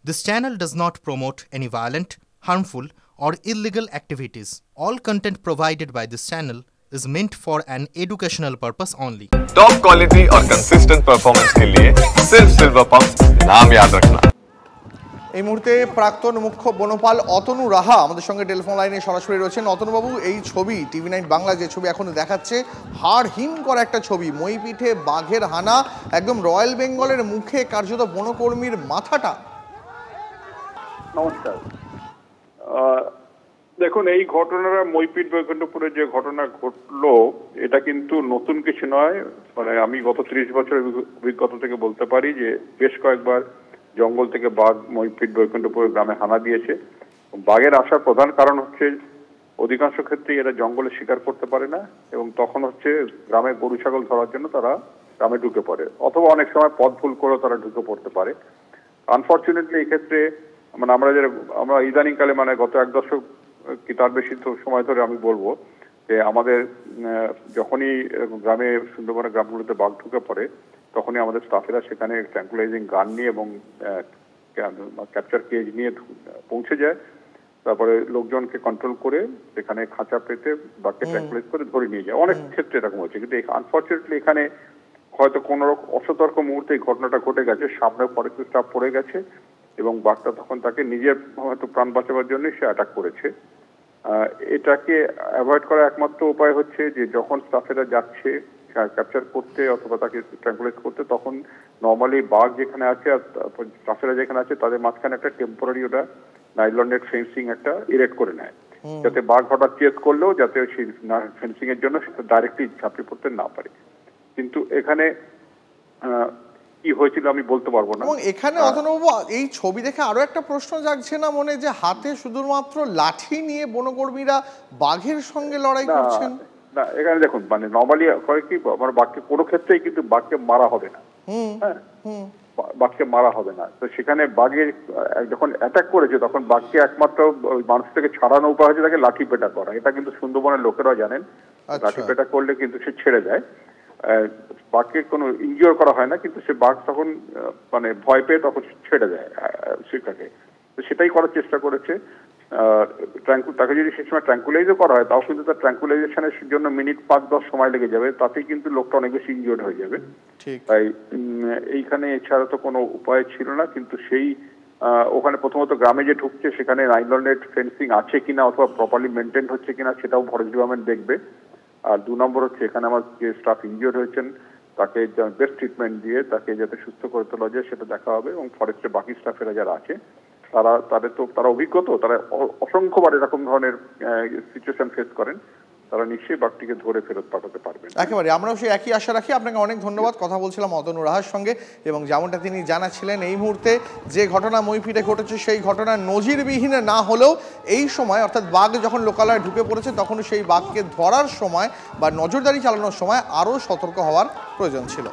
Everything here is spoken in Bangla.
This channel does not promote any violent, harmful, or illegal activities. All content provided by this channel is meant for an educational purpose only. Top quality और कंसिस्टेंट परफॉर्मेंस के लिए सिर्फ सिल्वर पंप्स नाम याद रखना। এই মুহূর্তে প্রাক্তন মুখ্য বনপাল অতনু রাহা আমাদের সঙ্গে টেলিফোন লাইনে সরাসরি রয়েছেন। অতনুবাবু, এই ছবি টিভি9 বাংলা যে ছবি এখন দেখাচ্ছে, হাড় হিম করা একটা ছবি, মইপিঠে বাঘের হানা, একদম রয়্যাল বেঙ্গলের মুখে কার্যত বনকর্মীর মাথাটা। নমস্কার। দেখুন, এই ঘটনাটা মইপিঠ বৈকুণ্ঠপুরে যে ঘটনা ঘটলো এটা কিন্তু নতুন কিছু নয়। মানে আমি গত 30 বছরের অভিজ্ঞতা থেকে বলতে পারি যে বেশ কয়েকবার জঙ্গল থেকে বাঘ মইপিঠ বৈকুণ্ঠপুর গ্রামে হানা দিয়েছে। বাঘের আসার প্রধান কারণ হচ্ছে অধিকাংশ ক্ষেত্রেই এরা জঙ্গলে শিকার করতে পারে না এবং তখন হচ্ছে গ্রামে গরু ছাগল ধরার জন্য তারা গ্রামে ঢুকে পড়ে, অথবা অনেক সময় পথ ভুল করেও তারা ঢুকে পড়তে পারে। আনফর্চুনেটলি এই ক্ষেত্রে মানে আমরা ইদানিংকালে মানে গত 1 দশক কি তার বেশি সময় ধরে আমি বলবো যে আমাদের যখনই গ্রামে সুন্দরবনের গ্রামগুলোতে বাঘ ঢুকে পড়ে তখনই আমাদের স্টাফেরা সেখানে ট্র্যাঙ্কুলাইজিং গান নিয়ে এবং ক্যাপচার কেজ নিয়ে পৌঁছে যায়। তারপরে লোকজনকে কন্ট্রোল করে সেখানে খাঁচা পেতে বাঘকে ট্র্যাঙ্কুলাইজ করে ধরে নিয়ে যায়। অনেক ক্ষেত্রে এরকম হচ্ছে, কিন্তু আনফর্চুনেটলি এখানে হয়তো কোনো অসতর্ক মুহূর্তে এই ঘটনাটা ঘটে গেছে, সামনে ফরেস্ট স্টাফ পড়ে গেছে এবং বাঘটা তখন তাকে নিজের হয়তো প্রাণ বাঁচাবার জন্য সে অ্যাটাক করেছে। এটাকে অ্যাভয়েড করার একমাত্র উপায় হচ্ছে যে যখন স্টাফেরা যাচ্ছে ক্যাপচার করতে অথবা তাকে ট্র্যাঙ্কুলাইজ করতে, তখন নর্মালি বাঘ যেখানে আছে আর স্টাফেরা যেখানে আছে তাদের মাঝখানে একটা টেম্পোরারি ওটা নাইলন নেট ফেন্সিং একটা ইরেক্ট করে নেয়, যাতে বাঘ হঠাৎ চেস করলেও যাতে সেই ফেন্সিং এর জন্য সেটা ডাইরেক্টলি ঝাঁপিয়ে পড়তে না পারে। কিন্তু এখানে কি হয়েছিল আমি বলতে পারবো না। এবং এখানে অতনুবাবু, এই ছবি দেখে আরো একটা প্রশ্ন জাগছে না মনে, যে হাতে শুধুমাত্র লাঠি নিয়ে বনকর্মীরা বাঘের সঙ্গে লড়াই করছেন? না, এখানে দেখুন মানে নর্মালি হয় কি, আমার বাঘকে কোনো ক্ষেত্রেই কিন্তু বাঘকে মারা হবে না। হ্যাঁ, বাঘকে মারা হবে না। তো সেখানে বাঘের যখন অ্যাটাক করেছে তখন বাঘকে একমাত্র মানুষ থেকে ছাড়ানো উপায় হচ্ছে তাকে লাঠি পেটা করা। এটা কিন্তু সুন্দরবনের লোকেরা জানেন, লাঠি পেটা করলে কিন্তু সে ছেড়ে যায়। বাঘকে কোনো ইনজিওর করা হয় না, কিন্তু সে বাঘ তখন মানে ভয় পেয়ে তখন ছেড়ে দেয় শিকারকে। তো সেটাই করার চেষ্টা করেছে। তাকে যদি সেই সময় ট্র্যাঙ্কুলাইজও করা হয় তাও কিন্তু তার ট্র্যাঙ্কুলাইজেশনের জন্য মিনিট 5-10 সময় লেগে যাবে, তাতেই কিন্তু লোকটা অনেক বেশি ইনজিওর্ড হয়ে যাবে। তাই এইখানে এছাড়া তো কোনো উপায় ছিল না। কিন্তু সেই ওখানে প্রথমত গ্রামে যে ঢুকছে সেখানে নাইলন নেট ফেন্সিং আছে কিনা অথবা প্রপারলি মেনটেন হচ্ছে কিনা সেটাও ফরেস্ট ডিপার্টমেন্ট দেখবে। আর 2 নম্বর হচ্ছে এখানে আমার যে স্টাফ ইনজিওর্ড হয়েছেন তাকে বেস্ট ট্রিটমেন্ট দিয়ে তাকে যাতে সুস্থ করে তোলা যায় সেটা দেখা হবে। এবং ফরেস্টের বাকি স্টাফেরা যারা আছে তারা অভিজ্ঞ, তারা অসংখ্যবার এরকম ধরনের সিচুয়েশন ফেস করেন, তারা নিশ্চয়ই বাঘটিকে ধরে ফেরত পাঠাতে পারবেন। একেবারে আমরাও সেই একই আশা রাখি। আপনাকে অনেক ধন্যবাদ। কথা বলছিলাম অতনু রাহার সঙ্গে এবং যেমনটা তিনি জানাচ্ছিলেন এই মুহূর্তে যে ঘটনা মইপিঠে ঘটেছে সেই ঘটনা নজিরবিহীন না হলেও এই সময় অর্থাৎ বাঘ যখন লোকালয়ে ঢুকে পড়েছে তখন সেই বাঘকে ধরার সময় বা নজরদারি চালানোর সময় আরও সতর্ক হওয়ার প্রয়োজন ছিল।